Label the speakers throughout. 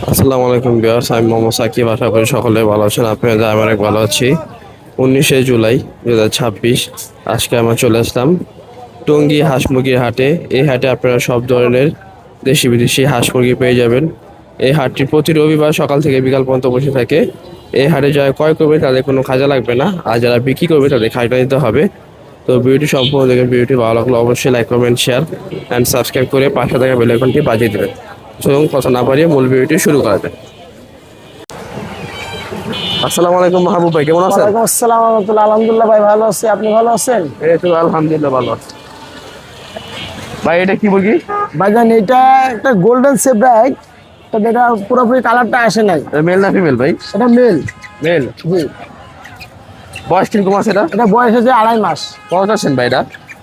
Speaker 1: আসসালামু আলাইকুম ভিউয়ার্স, আমি মোহাম্মদ সাকিব। আশা করি সকলে ভালো আছেন। আপনারা আমি অনেক ভালো আছি। 19শে জুলাই 2026 আজকে আমরা চলে আসলাম টঙ্গী হাঁস মুরগির হাটে। এই হাটে আপনারা সব ধরনের দেশি বিদেশি হাঁস মুরগি পেয়ে যাবেন। এই হাটটি প্রতি রবিবার সকাল থেকে বিকাল পর্যন্ত বসে থাকে। এই হাটে যারা ক্রয় করবে তাদের কোনো খাজা লাগবে না, আর যারা বিক্রি করবে তাদের খাজনা দিতে হবে। তো ভিডিওটি সম্পূর্ণ দেখেন। ভিডিওটি ভালো লাগলে অবশ্যই like, comment, share and subscribe করে পাশে থাকা বেল আইকনটি বাজিয়ে দেবেন। চলুন কথা না বাড়িয়ে মূল ভিডিওটি শুরু করা যাক। আসসালামু আলাইকুম মাহবুব ভাই, কেমন আছেন?
Speaker 2: ওয়ালাইকুম আসসালাম ওয়া রাহমাতুল্লাহ। আলহামদুলিল্লাহ ভাই, ভালো আছি। আপনি ভালো আছেন?
Speaker 1: এই তো আলহামদুলিল্লাহ ভালো আছি। ভাই এটা কি মুরগি?
Speaker 2: ভাইজান এটা একটা গোল্ডেন সেব্রাইট, তবে এটা পুরোপুরি কালারটা আসে নাই।
Speaker 1: মেল না ফিমেল ভাই?
Speaker 2: এটা মেল।
Speaker 1: মেল।
Speaker 2: জি।
Speaker 1: বয়স কিরকম আছে এটা?
Speaker 2: এটা বয়স হচ্ছে 2.5 মাস।
Speaker 1: কত চাচ্ছেন ভাই এটা?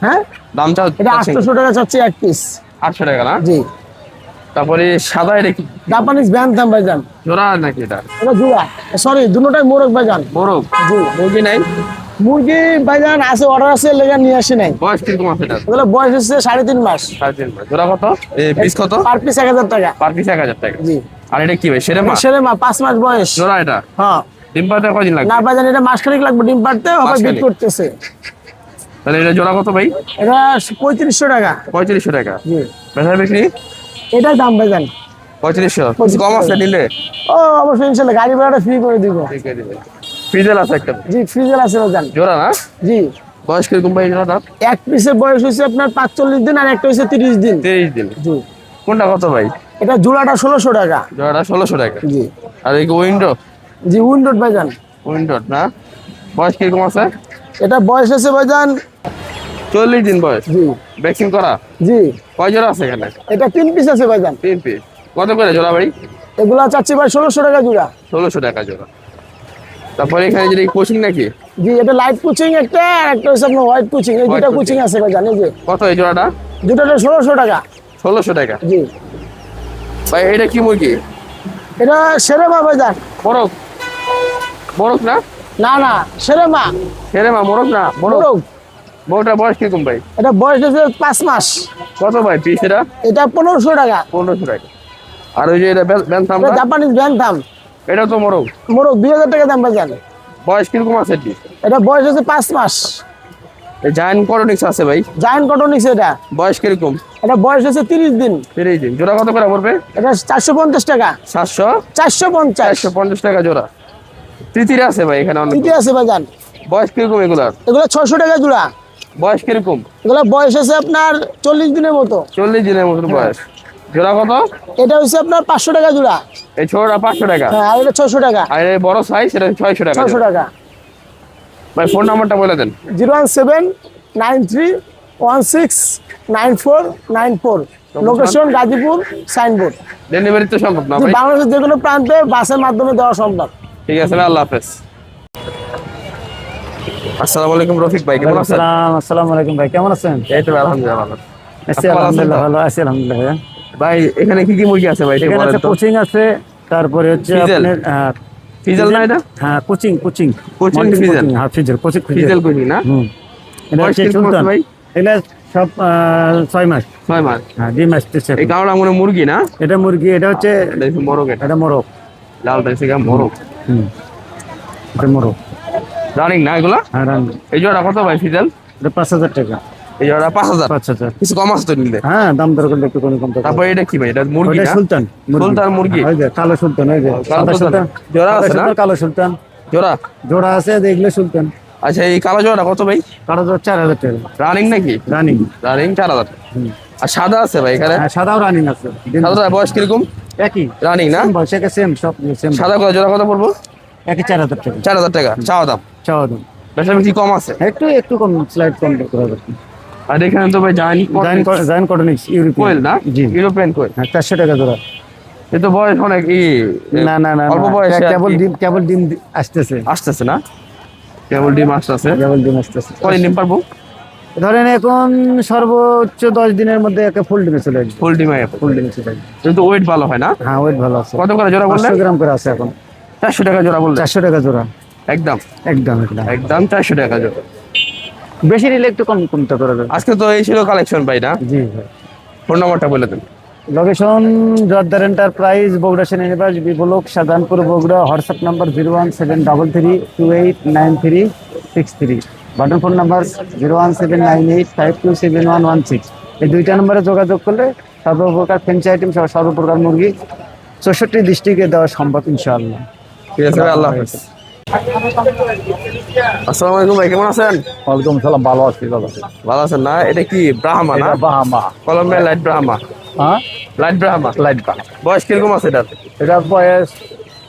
Speaker 2: হ্যাঁ,
Speaker 1: দাম
Speaker 2: এটা 800 টাকা চাচ্ছি এক পিস।
Speaker 1: 800 টাকা না?
Speaker 2: জি।
Speaker 1: তারপরে সাদা এটা কি
Speaker 2: জাপানিজ ব্যান্থাম ভাইজান।
Speaker 1: জোড়া নাকি এটা?
Speaker 2: এটা জোড়া। সরি, দুটোটাই মোরগ ভাইজান।
Speaker 1: মোরগ?
Speaker 2: জি।
Speaker 1: মুরগি নাই?
Speaker 2: মুরগি ভাইজান আছে, অর্ডার আছে, লেগে নিয়ে আসি নাই।
Speaker 1: বয়স কিরকম আছে এটা?
Speaker 2: এগুলো বয়স হচ্ছে 3.5 মাস।
Speaker 1: 3.5 মাস। জোড়া কত? পিস কত?
Speaker 2: পার পিস 1000 টাকা।
Speaker 1: পার পিস 1000 টাকা।
Speaker 2: জি।
Speaker 1: আর এটা কি ভাই, সেরে মা?
Speaker 2: ছেলে মা 5 মাস বয়স।
Speaker 1: জোড়া এটা?
Speaker 2: হ্যাঁ।
Speaker 1: ডিম পাড়তে কয়দিন লাগবে?
Speaker 2: না ভাইজান, এটা মাসখানেক লাগবে ডিম পাড়তে, আবার বিট
Speaker 1: মাসখানেক?
Speaker 2: করতেছে।
Speaker 1: তাহলে এটা জোড়া কত ভাই?
Speaker 2: এটা 3500 টাকা।
Speaker 1: 3500 টাকা।
Speaker 2: জি।
Speaker 1: বেচা বিক্রি?
Speaker 2: এটাই দাম ভাইজান।
Speaker 1: 3500। কিছু কম আছে নিলে?
Speaker 2: ও অবশ্যই, ইনশাল্লাহ গাড়ি ভাড়াটা ফ্রি করে দিব।
Speaker 1: ঠিক আছে দিবেন। ফ্রিজেল আছে একটা?
Speaker 2: জি, ফ্রিজের আছে ভাইজান।
Speaker 1: জোড়া না?
Speaker 2: জি।
Speaker 1: বয়স কিরকম ভাই জোড়াটা?
Speaker 2: এক পিসের বয়স হচ্ছে আপনার 45 দিন, আর একটা হচ্ছে 30 দিন।
Speaker 1: 23 দিন।
Speaker 2: জি।
Speaker 1: কোনটা কত ভাই?
Speaker 2: এটা জোড়াটা 1600 টাকা।
Speaker 1: জোড়াটা 1600 টাকা।
Speaker 2: জি।
Speaker 1: আর এই উইন্ডো?
Speaker 2: জি, উইন্ডোড ভাইজান।
Speaker 1: উইন্ডো না? বয়স কিরকম আছে?
Speaker 2: এটা বয়স আছে ভাইজান
Speaker 1: 40 দিন বয়স।
Speaker 2: জি।
Speaker 1: ভ্যাকসিন করা?
Speaker 2: জি।
Speaker 1: কয় জোড়া আছে এখানে?
Speaker 2: এটা 3 পিস আছে ভাইজান।
Speaker 1: 3 পিস। কত করে জোড়া ভাই?
Speaker 2: এগুলা চাচ্ছি ভাই 1600 টাকা জোড়া।
Speaker 1: 1600 টাকা জোড়া। তারপরে এখানে যদি কোচিং নাকি?
Speaker 2: জি, এটা লাইট কোচিং একটা, আর একটা হচ্ছে আপনার হোয়াইট কোচিং। এই দুটো
Speaker 1: White
Speaker 2: কোচিং আছে ভাইজান। এই যে
Speaker 1: কত এই জোড়াটা?
Speaker 2: দুটোটা 1600 টাকা।
Speaker 1: 1600 টাকা।
Speaker 2: জি।
Speaker 1: ভাই এটা কি মুরগি?
Speaker 2: এটা সেরে মা ভাইজান।
Speaker 1: মোরগ? মোরগ না?
Speaker 2: না না, সেরে মা।
Speaker 1: হেরে মা, মোরগ না? মোরগ।
Speaker 2: মোরগ।
Speaker 1: মোরগটার বয়স কিরকম ভাই?
Speaker 2: এটা বয়স হচ্ছে 5 মাস।
Speaker 1: কত ভাই পিস এটা?
Speaker 2: এটা 1500 টাকা।
Speaker 1: 1500 টাকা। আর ওই যে এটা
Speaker 2: এটা
Speaker 1: ব্যান্থামটা?
Speaker 2: Japanese bantam.
Speaker 1: এটা তো মোরগ।
Speaker 2: মোরগ 2000 টাকা দাম ভাইজান।
Speaker 1: বয়স কিরকম আছে এটি?
Speaker 2: এটা বয়স হচ্ছে 5 মাস।
Speaker 1: এই জায়ান্ট করোনিক্স আছে ভাই?
Speaker 2: জায়ান্ট কটনিক্স। এটা
Speaker 1: বয়স কিরকম?
Speaker 2: এটা বয়স হচ্ছে 30 দিন।
Speaker 1: 30 দিন। জোড়া কত করে পড়বে?
Speaker 2: এটা 450 টাকা।
Speaker 1: 700?
Speaker 2: 450।
Speaker 1: 450 টাকা জোড়া। তিতির আছে ভাই এখানে অনেক।
Speaker 2: তিতি আছে ভাইজান।
Speaker 1: বয়স কিরকম এগুলার?
Speaker 2: এগুলো 600 টাকা জোড়া।
Speaker 1: বয়স কিরকম?
Speaker 2: এগুলো বয়স আছে আপনার 40 দিনের মতো।
Speaker 1: 40 দিনের মতো বয়স। জোড়া কত?
Speaker 2: এটা হচ্ছে আপনার 500 টাকা জোড়া।
Speaker 1: এই ছোটটা 500 টাকা।
Speaker 2: হ্যাঁ, আর এটা 600 টাকা।
Speaker 1: আর এই বড় সাইজ এটা 600 টাকা।
Speaker 2: 600 টাকা।
Speaker 1: ভাই ফোন নাম্বারটা বলে দেন।
Speaker 2: 01793169494। Location Gazipur, signboard.
Speaker 1: ডেলিভারি তো সম্ভব না ভাই?
Speaker 2: বাংলাদেশের যে কোনো প্রান্তে বাসের মাধ্যমে দেওয়া সম্ভব।
Speaker 1: ঠিক আছে ভাই, আল্লাহ হাফেজ। আসসালামু আলাইকুম রফিক ভাই, কেমন আছেন?
Speaker 2: আসসালামু আলাইকুম ভাই, কেমন আছেন?
Speaker 1: এই তো আলহামদুলিল্লাহ ভালো।
Speaker 2: আছি
Speaker 1: ভালো আছেন
Speaker 2: আলহামদুলিল্লাহ,
Speaker 1: তো?
Speaker 2: ভালো আছি আলহামদুলিল্লাহ ভাইয়া।
Speaker 1: ভাই এখানে কি কি মুরগি আছে ভাই? একটু
Speaker 2: এখানে
Speaker 1: বলেন
Speaker 2: আছে
Speaker 1: তো।
Speaker 2: কোচিং আছে, তারপরে হচ্ছে
Speaker 1: ফিজেল?
Speaker 2: আপনার
Speaker 1: ফিজেল না এটা?
Speaker 2: হ্যাঁ, কোচিং
Speaker 1: Coaching
Speaker 2: মাল্টি
Speaker 1: ফিজেল?
Speaker 2: হ্যাঁ, ফিজেল কোচিং
Speaker 1: ফিজেল কুইনি না?
Speaker 2: হুম। এটা
Speaker 1: বয়স
Speaker 2: হচ্ছে
Speaker 1: কিরকম আছে
Speaker 2: সুলতান।
Speaker 1: ভাই?
Speaker 2: এটা সব 6 মাস।
Speaker 1: 6 মাস।
Speaker 2: হ্যাঁ, ডিম আসতেছে
Speaker 1: এই
Speaker 2: এখন।
Speaker 1: কালোটা মনে হয় মুরগি না?
Speaker 2: এটা মুরগি, এটা হচ্ছে
Speaker 1: এটা হচ্ছে মোরগ। এটা
Speaker 2: এটা মোরগ।
Speaker 1: লাল টাইসে মোরগ।
Speaker 2: হুম, এটা মোরগ।
Speaker 1: রানিং না এগুলা?
Speaker 2: হ্যাঁ, রান।
Speaker 1: এই জোড়া কত ভাই ফিজেল?
Speaker 2: এটা 5000 টাকা।
Speaker 1: এই জোড়া 5000।
Speaker 2: 5000।
Speaker 1: কিছু কম আছে তো নিলে?
Speaker 2: হ্যাঁ, দাম দর করলে একটু কম তো।
Speaker 1: তারপর এটা কি ভাই? এটা মুরগি
Speaker 2: ওটা
Speaker 1: না?
Speaker 2: সুলতান।
Speaker 1: সুলতান মুরগি?
Speaker 2: ওই যে কালো সুলতান, ওই যে
Speaker 1: কালো
Speaker 2: সাদা
Speaker 1: সুলতান।
Speaker 2: সুলতান।
Speaker 1: জোড়া
Speaker 2: সাদা
Speaker 1: আছে না?
Speaker 2: সুলতান, কালো সুলতান।
Speaker 1: জোড়া?
Speaker 2: জোড়া আছে, দেখলে সুলতান।
Speaker 1: আচ্ছা এই কালো জোড়া কত ভাই?
Speaker 2: কালো জোড়া 4000 টাকা।
Speaker 1: রানিং নাকি?
Speaker 2: রানিং।
Speaker 1: রানিং 4000। আর সাদা আছে ভাই এখানে?
Speaker 2: হ্যাঁ, সাদাও রানিং আছে।
Speaker 1: সাদা বয়স কিরকম?
Speaker 2: একই
Speaker 1: রানিং না?
Speaker 2: বয়সে সেম, সব সেম।
Speaker 1: সাদা কত জোড়া কত পড়বো?
Speaker 2: একই 4000 টাকা।
Speaker 1: 4000 টাকা চাওয়া দাম।
Speaker 2: চাওয়া দাম।
Speaker 1: বেশি বেশি কম আছে?
Speaker 2: একটু একটু কম, স্লাইড কম করা যাবে।
Speaker 1: আর এখানে তো ভাই
Speaker 2: জায়ান্ট কটনিক্স ইউরোপিয়ান।
Speaker 1: কোয়েল না?
Speaker 2: জি।
Speaker 1: ইউরোপিয়ান কোয়েল।
Speaker 2: হ্যাঁ, 400 টাকা জোড়া।
Speaker 1: এ তো বয়স অনেক
Speaker 2: না না না,
Speaker 1: অল্প বয়সে আর
Speaker 2: কেবল
Speaker 1: কি
Speaker 2: ডিম, কেবল ডিম আসতেছে।
Speaker 1: আসতেছে না? কেবল ডিম আসতেছে।
Speaker 2: কেবল ডিম আসতেছে।
Speaker 1: কয় ডিম পারবো?
Speaker 2: ধরেন এখন সর্বোচ্চ 10 দিনের মধ্যে একটা ফুল ডিমে চলে আসবে।
Speaker 1: ফুল ডিম আগে
Speaker 2: ফুল ডিমে চলে আসবে।
Speaker 1: কিন্তু ওয়েট ভালো হয় না?
Speaker 2: হ্যাঁ, ওয়েট ভালো আছে।
Speaker 1: কত করে জোড়া বললেন?
Speaker 2: 500 গ্রাম করে আছে এখন।
Speaker 1: 400 টাকা জোড়া বললেন?
Speaker 2: 400 টাকা জোড়া।
Speaker 1: একদম
Speaker 2: একদম একদম।
Speaker 1: একদম 400 টাকা জোড়া।
Speaker 2: বেশি নিলে একটু কম কমতে করা যাবে।
Speaker 1: আজকে তো এই ছিল কালেকশন ভাই না?
Speaker 2: জি ভাই।
Speaker 1: ফোন নাম্বারটা বলে দেন।
Speaker 3: লোকেশন জর্দার এন্টারপ্রাইজ, বগুড়া সেনানিবাস, বিবলক, Shahjahanpur, Bogura. WhatsApp number 01733289363। Button phone number 01798527116। এই দুইটা নম্বরে যোগাযোগ করলে সর্বপ্রকার ফ্যান্সি আইটেম সহ সর্বপ্রকার মুরগি 64 ডিস্ট্রিক্টে দেওয়া সম্ভব ইনশাআল্লাহ।
Speaker 1: ঠিক আছে ভাই, আল্লাহ হাফেজ। আসসালামু আলাইকুম ভাই, কেমন আছেন?
Speaker 3: ওয়ালাইকুম সালাম, ভালো আছি দাদা।
Speaker 1: ভালো আছেন না? এটা কি ব্রাহ্মা না?
Speaker 3: এটা বাহামা।
Speaker 1: Colombia light Brahma.
Speaker 3: হ্যাঁ,
Speaker 1: লাইট ব্রাহ্মা।
Speaker 3: লাইট বা।
Speaker 1: বয়স কিরকম আছে এটা?
Speaker 3: এটার বয়স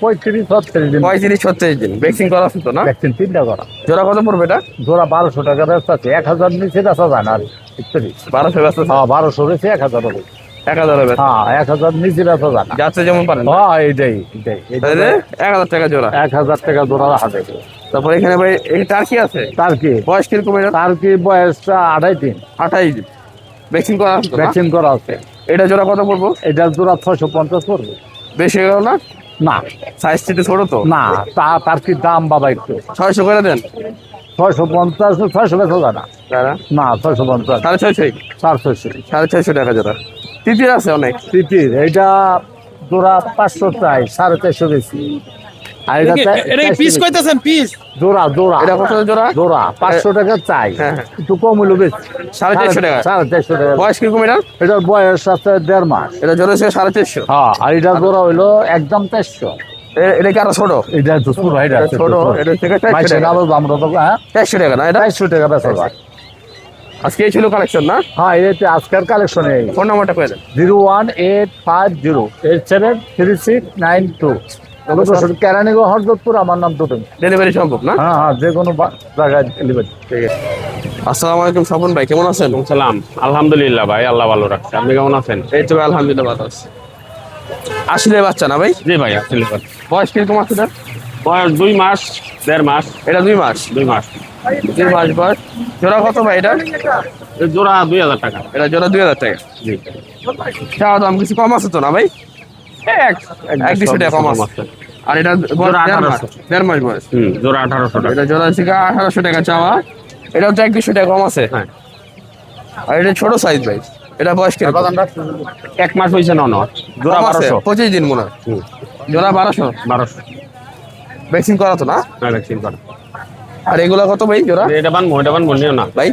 Speaker 3: 35-36 দিন।
Speaker 1: 35-36 দিন। ভ্যাকসিন করা আছে তো না?
Speaker 3: ভ্যাকসিন 3টা করা।
Speaker 1: জোড়া কত পড়বে এটা?
Speaker 3: জোড়া 1200 টাকা ব্যস্ত আছে, 1000 নিচে বেচা যায় না আর।
Speaker 1: 1200 ব্যস্ত আছে?
Speaker 3: হ্যাঁ, 1200 রয়েছে, 1000 হবে।
Speaker 1: 1000 হবে।
Speaker 3: হ্যাঁ, 1000 নিচে বেচা যায় না।
Speaker 1: যাচ্ছে যেমন পারেন।
Speaker 3: হ্যাঁ, এটাই
Speaker 1: তাহলে 1000 টাকা জোড়া।
Speaker 3: 1000 টাকা জোড়া হাতে।
Speaker 1: তারপর এখানে ভাই এই টার্কি আছে।
Speaker 3: তার কি
Speaker 1: বয়স কিরকম এটা?
Speaker 3: তার কি বয়সটা 2.5 দিন।
Speaker 1: 28 দিন। ভ্যাকসিন করা আছে তো না?
Speaker 3: ভ্যাকসিন করা আছে।
Speaker 1: এটা জোড়া কত পড়বো?
Speaker 3: এটার জোড়া 650 পড়বে।
Speaker 1: বেশি হয়ে গেল না?
Speaker 3: না
Speaker 1: সাইজ একটু ছোট তো।
Speaker 3: না, তার কি দাম বাবা একটু?
Speaker 1: 600 করে দেন।
Speaker 3: 650, 600 বেচা যায় না।
Speaker 1: দাদা
Speaker 3: না, 650,
Speaker 1: 650।
Speaker 3: 400।
Speaker 1: 650 টাকা জোড়া। তিতির আছে অনেক।
Speaker 3: তিতির এইটা জোড়া 500 চাই, 450 বেশি। আর এটা
Speaker 4: পিস কইতেছেন পিস
Speaker 3: জোড়া জোড়া
Speaker 1: এটা কত জোড়া?
Speaker 3: জোড়া 500 টাকা চাই।
Speaker 1: হ্যাঁ, হ্যাঁ।
Speaker 3: একটু কম হলো বেশি।
Speaker 1: 450 টাকা।
Speaker 3: 450 টাকা।
Speaker 1: বয়স কিরকম এটা?
Speaker 3: এটার বয়স আছে 1.5 মাস।
Speaker 1: এটা জোড়া ছিল 450।
Speaker 3: হ্যাঁ, আর এটা জোড়া হইলো একদম 400।
Speaker 1: এটা কি আরো ছোট?
Speaker 3: এটা তো ছোট, এটা
Speaker 1: এটা ছোট। এটা থেকে 400
Speaker 3: মাইসে
Speaker 1: টাকা।
Speaker 3: আরো দাম রতো, হ্যাঁ
Speaker 1: 400 টাকা না এটা?
Speaker 3: 400 টাকা বেচা যায়।
Speaker 1: আজকে এই ছিল কালেকশন না?
Speaker 3: হ্যাঁ, এটা আজকের কালেকশন। এই
Speaker 1: ফোন নাম্বারটা কয়ে দেন।
Speaker 3: 01850873692। কেরানীগঞ্জ, হরদপুর। আমার নাম দুটো।
Speaker 1: ডেলিভারি সম্ভব না?
Speaker 3: হ্যাঁ হ্যাঁ, যে কোনো জায়গায় ডেলিভারি।
Speaker 1: ঠিক আছে। আসসালামু আলাইকুম স্বপন ভাই, কেমন আছেন?
Speaker 4: সালাম, আলহামদুলিল্লাহ ভাই, আল্লাহ ভালো রাখছে। আপনি কেমন আছেন?
Speaker 1: এই তো ভাই, আলহামদুলিল্লাহ ভালো আছি। আসলে বাচ্চা না ভাই?
Speaker 4: জি ভাই, আসলে
Speaker 1: বয়স কিরকম আছে এটা?
Speaker 4: বয়স 2 মাস 1.5 মাস।
Speaker 1: এটা 2 মাস।
Speaker 4: 2 মাস।
Speaker 1: 2 মাস বয়স। জোড়া কত ভাই এটা?
Speaker 4: এর জোড়া 2000 টাকা।
Speaker 1: এটা জোড়া 2000 টাকা।
Speaker 4: জি।
Speaker 1: চাওয়া দাম কিছু কম আছে তো না ভাই? 1-200 টাকা কম আছে। আর এটা
Speaker 4: জোড়া
Speaker 1: 1.5 মাস বয়স।
Speaker 4: জোড়া 1800 টাকা।
Speaker 1: এটা জোড়া থেকে 1800 টাকা চাওয়া। এটাও তো 1-200 টাকা কম আছে।
Speaker 4: হ্যাঁ।
Speaker 1: আর এটা ছোট সাইজ ভাই। এটা বয়স কিরকম?
Speaker 4: 1 মাস হইছে না, জোড়া
Speaker 1: কম আছে?
Speaker 4: 1200।
Speaker 1: 25 দিন মনে হয়। জোড়া 1200।
Speaker 4: 1200।
Speaker 1: ভ্যাকসিন করা তো না?
Speaker 4: না, ভ্যাকসিন করা।
Speaker 1: আর এগুলা কত ভাই জোড়া?
Speaker 4: এটা বানবো নিও না
Speaker 1: ভাই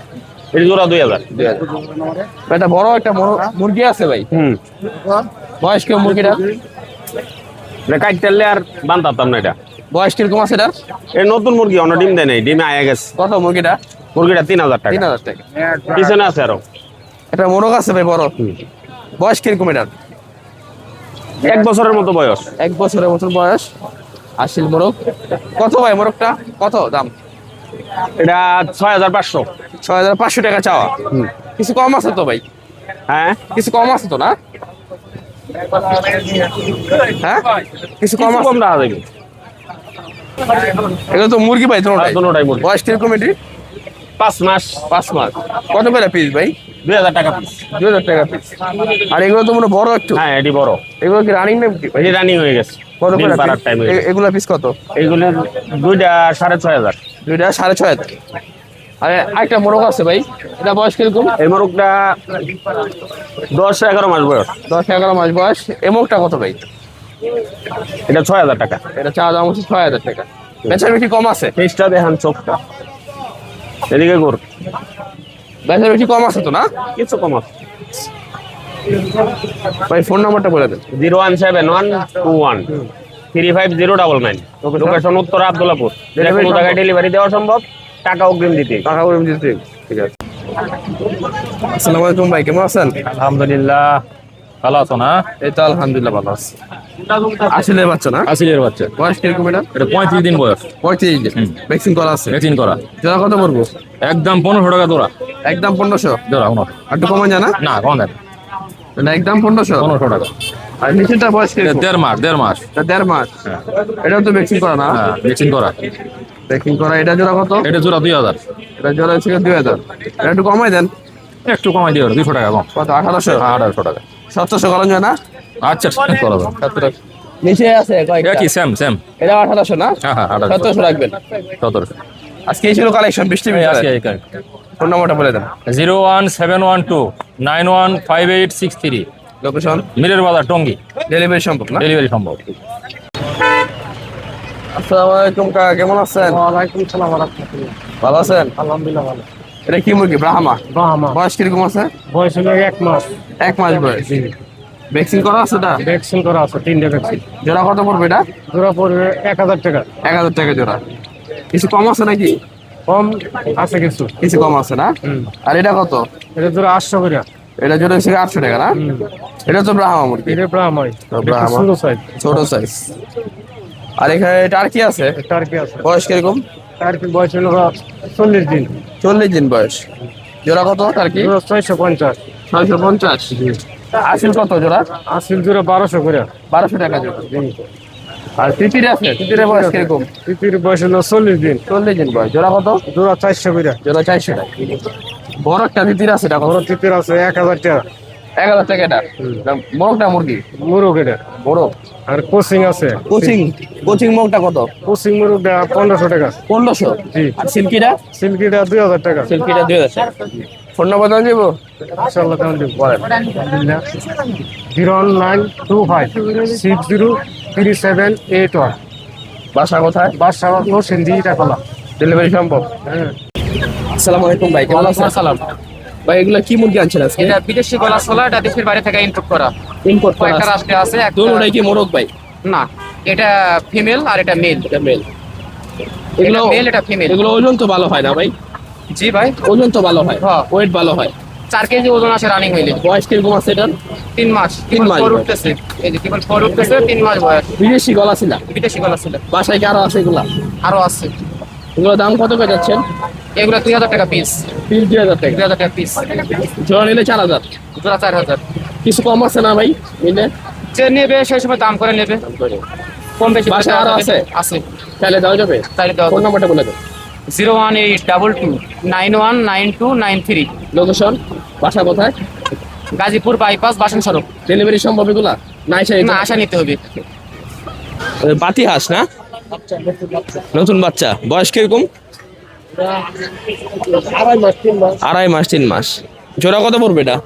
Speaker 4: এর জোড়া 2000।
Speaker 1: 2000। এটা বড় একটা মুরগি আছে ভাই। বয়স কিরকম মুরগিটা?
Speaker 4: এটা কাটতেলে আর বানতাম না। এটা
Speaker 1: বয়স কিরকম আছে এটা?
Speaker 4: এই নতুন মুরগি, অন্য ডিম দেয় নাই, ডিমে আয়া গেছে।
Speaker 1: কত মুরগিটা?
Speaker 4: মুরগিটা 3000 টাকা।
Speaker 1: 3000 টাকা।
Speaker 4: পিছনে আছে আরো
Speaker 1: এটা মোরগ আছে ভাই বড়। বয়স কিরকম এটা?
Speaker 4: 1 বছরের মতো বয়স।
Speaker 1: 1 বছরের মতন বয়স। আসিল মোরগ। কত ভাই মোরগটা? কত দাম?
Speaker 4: এটা 6500।
Speaker 1: 6500 টাকা চাওয়া। কিছু কম আছে তো ভাই?
Speaker 4: হ্যাঁ,
Speaker 1: কিছু কম আছে তো না? হ্যাঁ, কিছু কম আছে?
Speaker 4: কম টাকা দেখি।
Speaker 1: এগুলো তো মুরগি ভাই দুটোটাই।
Speaker 4: দুটোটাই মুরগি।
Speaker 1: বয়স কিরকম এটি?
Speaker 4: 5 মাস।
Speaker 1: 5 মাস। কত করে পিস ভাই?
Speaker 4: 2000 টাকা পিস।
Speaker 1: 2000 টাকা পিস। আর এগুলো তো মনে হয় বড় একটু।
Speaker 4: হ্যাঁ, এটি বড়।
Speaker 1: এগুলো কি রানিং নাকি ভাই?
Speaker 4: এটি রানিং হয়ে গেছে।
Speaker 1: কত
Speaker 4: ডিম
Speaker 1: করে
Speaker 4: পাড়ার
Speaker 1: piece?
Speaker 4: টাইম
Speaker 1: এগুলো পিস কত?
Speaker 4: এইগুলো দুইটা 6500।
Speaker 1: দুইটা 6500। আর আরেকটা মোরগ আছে ভাই, এটা বয়স কিরকম?
Speaker 4: এই মোরগটা 10-11 মাস বয়স।
Speaker 1: 10-11 মাস বয়স। এমকটা কত ভাই?
Speaker 4: এটা 6000 টাকা।
Speaker 1: এটা চা দাম হচ্ছে 6000 টাকা। বেচার বেশি কম আছে?
Speaker 4: ফেসটা দেখান, চোখটা এদিকে কর।
Speaker 1: বেচার বেশি কম আছে তো না?
Speaker 4: কিছু কম আছে।
Speaker 1: ভাই ফোন নাম্বারটা বলে দেন।
Speaker 4: 01712135099। লোকেশন উত্তর আব্দুল্লাহপুর। যে কোনো জায়গায় ডেলিভারি দেওয়া সম্ভব, টাকা অগ্রিম দিতে।
Speaker 1: টাকা করে দিতে। ঠিক আছে। আসসালামু আলাইকুম ভাই, কেমন আছেন?
Speaker 5: আলহামদুলিল্লাহ, ভালো আছো না?
Speaker 1: এই তো আলহামদুলিল্লাহ ভালো আছি। আসলে বাচ্চা না?
Speaker 5: আসিলের বাচ্চা।
Speaker 1: বয়স কিরকম এটা?
Speaker 5: এটা 35 দিন বয়স।
Speaker 1: 35 দিন। ভ্যাকসিন করা আছে?
Speaker 5: ভ্যাকসিন করা।
Speaker 1: জোড়া কত পড়বো?
Speaker 5: একদম 1500 টাকা জোড়া।
Speaker 1: একদম 1500।
Speaker 5: জোড়া 1500।
Speaker 1: আর একটু কমে জানা?
Speaker 5: না, কম দেন।
Speaker 1: এটা একদম 1500।
Speaker 5: 1500 টাকা।
Speaker 1: আর নিচেরটা বয়স
Speaker 5: এটা
Speaker 1: কিরকম?
Speaker 5: 1.5 মাস।
Speaker 1: এটা 1.5 মাস।
Speaker 5: হ্যাঁ।
Speaker 1: এটাও তো ভ্যাকসিন করা না?
Speaker 5: হ্যাঁ, ভ্যাকসিন করা।
Speaker 1: ভ্যাকসিন করা। এটা জোড়া কত?
Speaker 5: এটা জোড়া 2000।
Speaker 1: এটা জোড়া হচ্ছে 2000। এটা একটু কমাই দেন।
Speaker 5: একটু কমাই দিও, 200 টাকা কম।
Speaker 1: কত? 1800।
Speaker 5: 1800 টাকা।
Speaker 1: 1700 করা যায় না?
Speaker 5: আচ্ছা, করা যাবে।
Speaker 1: 1700। নিচে আছে কয়েকটা।
Speaker 5: এটা কি সেম?
Speaker 1: এটা 1800 না?
Speaker 5: হ্যাঁ হ্যাঁ, 1800।
Speaker 1: 1700 রাখবেন।
Speaker 5: 1700।
Speaker 1: আজকে এই ছিল কালেকশন বৃষ্টি
Speaker 5: আজকে
Speaker 1: ভিতরে।
Speaker 5: এই
Speaker 1: ফোন নাম্বারটা বলে দেন।
Speaker 5: 01712915863।
Speaker 1: লোকেশন
Speaker 5: মিলের বাজার টঙ্গী।
Speaker 1: ডেলিভারি সম্ভব না?
Speaker 5: ডেলিভারি সম্ভব।
Speaker 1: আসসালামু আলাইকুম কাকা, কেমন আছেন?
Speaker 2: ওয়ালাইকুম সালাম ওয়া রাহমাতুল্লাহ।
Speaker 1: ভালো আছেন?
Speaker 2: আলহামদুলিল্লাহ ভালো।
Speaker 1: এটা কি মুরগি? ব্রাহ্মা।
Speaker 2: বাহামা
Speaker 1: বয়স কিরকম আছে?
Speaker 2: বয়স হলো 1 মাস।
Speaker 1: 1 মাস বয়স। ভ্যাকসিন করা আছে এটা?
Speaker 2: ভ্যাকসিন করা আছে 3টে ভ্যাকসিন।
Speaker 1: জোড়া কত পড়বে এটা?
Speaker 2: জোড়া পড়বে 1000 টাকা।
Speaker 1: 1000 টাকা জোড়া। কিছু কম আছে নাকি?
Speaker 2: কম আছে কিছু।
Speaker 1: কিছু কম আছে না? আর এটা কত?
Speaker 2: এটা জোড়া 800 করে।
Speaker 1: এটা জোড়া হচ্ছে 800 টাকা না? এটা তো ব্রাহ্মা মুরগি,
Speaker 2: এটা ব্রাহ্মণ।
Speaker 1: ব্রাহ্মা।
Speaker 2: ছোট সাইজ।
Speaker 1: ছোট সাইজ। আর এখানে টার্কি আছে।
Speaker 2: টার্কি আছে।
Speaker 1: বয়স কিরকম?
Speaker 2: টার্কি বয়স হলো 40 দিন।
Speaker 1: 40 দিন বয়স। জোড়া কত টার্কি?
Speaker 2: জোড়া 650।
Speaker 1: 650। আসল কত জোড়া?
Speaker 2: আসল জোড়া 1200 করে।
Speaker 1: 1200 টাকা জোড়া। আর তিতির আছে, তিতিরের বয়স কিরকম?
Speaker 2: তিতির বয়স হলো 40 দিন।
Speaker 1: 40 দিন বয়স। জোড়া কত?
Speaker 2: জোড়া 400 করে।
Speaker 1: জোড়া 400 টাকা। বড় একটা তিতির আছে, এটা কত?
Speaker 2: বড় তিতির আছে 1000 টাকা।
Speaker 1: 1000 টাকা এটা। মোরগটা মুরগি?
Speaker 2: মুরগ এটা।
Speaker 1: মোরগ।
Speaker 2: আর কোচিং আছে।
Speaker 1: কোচিং মোরগটা কত?
Speaker 2: কোচিং মুরগটা 1500 টাকা।
Speaker 1: 1500।
Speaker 2: জি।
Speaker 1: আর সিল্কিটা?
Speaker 2: সিল্কিটা 2000 টাকা।
Speaker 1: সিল্কিটা 2000 টাকা। ফোন নাম্বার দাও দিব?
Speaker 2: ইনশাআল্লাহ দাম দেব। আলহামদুলিল্লাহ। 09225603781।
Speaker 1: বাসা কোথায়?
Speaker 2: বাসা নরসিংদী টাকলা।
Speaker 1: ডেলিভারি সম্ভব?
Speaker 2: হ্যাঁ।
Speaker 1: আসসালামু আলাইকুম ভাই, কেমন আছেন?
Speaker 6: সালাম।
Speaker 1: ভাই এগুলো কি মুরগি আনছেন আজকে?
Speaker 6: এটা বিদেশি গলা ছোলা, এটা দেশের বাইরে থেকে ইম্পোর্ট করা।
Speaker 1: ইম্পোর্ট করা
Speaker 6: কয়েকটা
Speaker 1: আছে।
Speaker 6: রাষ্ট্রে আছে, একটা
Speaker 1: দুটোটাই কি মোরগ ভাই?
Speaker 6: না, এটা ফিমেল আর এটা মেল।
Speaker 1: এটা মেল।
Speaker 6: এটা
Speaker 1: এগুলো
Speaker 6: মেল, এটা ফিমেল।
Speaker 1: এগুলো ওজন তো ভালো হয় না ভাই?
Speaker 6: জি ভাই,
Speaker 1: ওজন তো ভালো হয়,
Speaker 6: হ্যাঁ।
Speaker 1: ওয়েট ভালো হয়।
Speaker 6: 4 কেজি ওজন আসে রানিং হইলে।
Speaker 1: বয়স কিরকম আছে এটার?
Speaker 6: 3 মাস।
Speaker 1: 3 মাস
Speaker 6: ফর
Speaker 1: বয়স।
Speaker 6: উঠতেছে, এই যে কেবল ফর উঠতেছে, 3 মাস বয়স।
Speaker 1: বিদেশি গলা ছিল?
Speaker 6: বিদেশি গলা ছিল।
Speaker 1: বাসায় কি আরো আছে এগুলা?
Speaker 6: আরো আছে।
Speaker 1: এগুলো দাম কত করে যাচ্ছেন?
Speaker 6: এগুলো 2000 টাকা পিস।
Speaker 1: পিস 2000 টাকা।
Speaker 6: 2000 টাকা পিস।
Speaker 1: জোড়া নিলে 4000।
Speaker 6: জোড়া 4000।
Speaker 1: কিছু কম আছে না ভাই মিলে?
Speaker 6: যে নেবে সেই সময় দাম করে নেবে, কম বেশি করে
Speaker 1: বাসায়
Speaker 6: দেওয়া
Speaker 1: আরো
Speaker 6: যাবে।
Speaker 1: আছে?
Speaker 6: আছে।
Speaker 1: তাহলে দেওয়া যাবে?
Speaker 6: তাহলে দেওয়া
Speaker 1: ফোন
Speaker 6: যাবে।
Speaker 1: নাম্বারটা বলে দেন।
Speaker 6: 01822919293।
Speaker 1: লোকেশন? বাসা কোথায়?
Speaker 6: গাজীপুর বাইপাস, বাসন সড়ক।
Speaker 1: ডেলিভারি সম্ভব এগুলা? না এসে
Speaker 6: না, আশা নিতে হবে।
Speaker 1: পাতি হাঁস না? নতুন বাচ্চা। বয়স কিরকম? 2.5 মাস 3 মাস। জোড়া কত পড়বে এটা?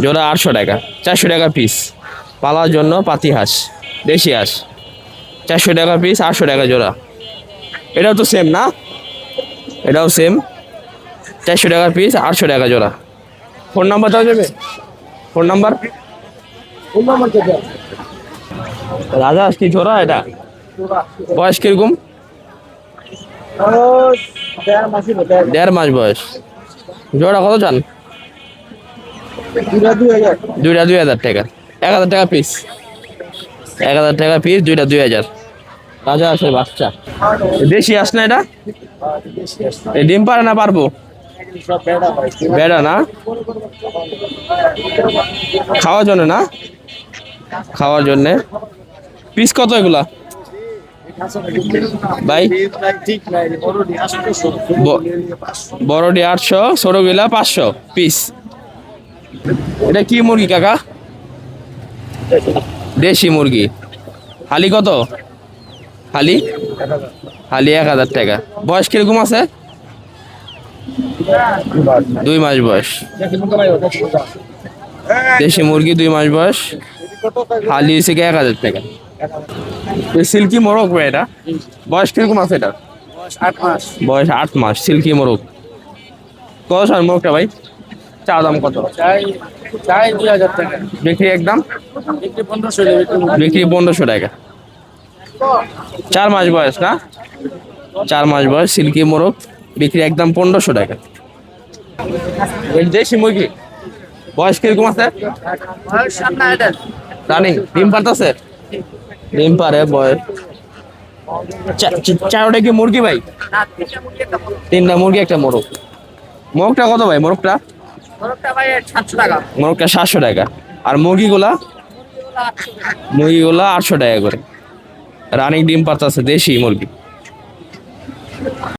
Speaker 1: জোড়া 800 টাকা। 400 টাকা পিস। পালার জন্য পাতি হাঁস, দেশি হাঁস। 400 টাকা পিস, 800 টাকা জোড়া। এটাও তো সেম না? এটাও সেম। 400 টাকা পিস, 800 টাকা জোড়া। ফোন নাম্বার দেওয়া যাবে? Phone number? রাজা হাঁস কি জোড়া এটা? বয়স কিরকম? 1.5 মাস বয়স। জোড়া কত চান? দুইটা 2000 টাকা। 1000 টাকা পিস। 1000 টাকা পিস, দুইটা 2000। রাজা আছে বাচ্চা। দেশি হাঁস না এটা? এই ডিম পারে না পারবো? বেড়া না? খাওয়ার জন্য না? খাওয়ার জন্যে। পিস কত এগুলা ভাই? বড়ডি 800, ছোটগুলা 500 পিস। এটা কি মুরগি কাকা? দেশি মুরগি। হালি কত? হালি 1000 টাকা। বয়স কিরকম আছে? 2 মাস বয়স। দেশি মুরগি 2 মাস বয়স। হালি হচ্ছে 1000 টাকা। সিল্কি মোরগ ভাই এটা? বয়স কিরকম আছে এটা? বয়স 8 মাস। সিল্কি মোরগ। কত সাল মোরগটা ভাই? চা দাম কত?
Speaker 2: চাই 2000 টাকা।
Speaker 1: বিক্রি একদম?
Speaker 2: বিক্রি 1500 টাকা।
Speaker 1: বিক্রি 1500 টাকা। 4 মাস বয়স না? 4 মাস বয়স সিল্কি মোরগ। বিক্রি একদম 1500 টাকা। দেশি মুরগি। বয়স কিরকম আছে? রানিং ডিম পারতেছে? ডিম পারে বয়স। চারোটা কি মুরগি ভাই? 3টা মুরগি, একটা মোরগ। মোরগটা কত ভাই? মোরগটা? মোরগটা 700 টাকা। আর মুরগিগুলা? মুরগিগুলা 800 টাকা করে। রানিং ডিম পারতেছে, দেশি মুরগি।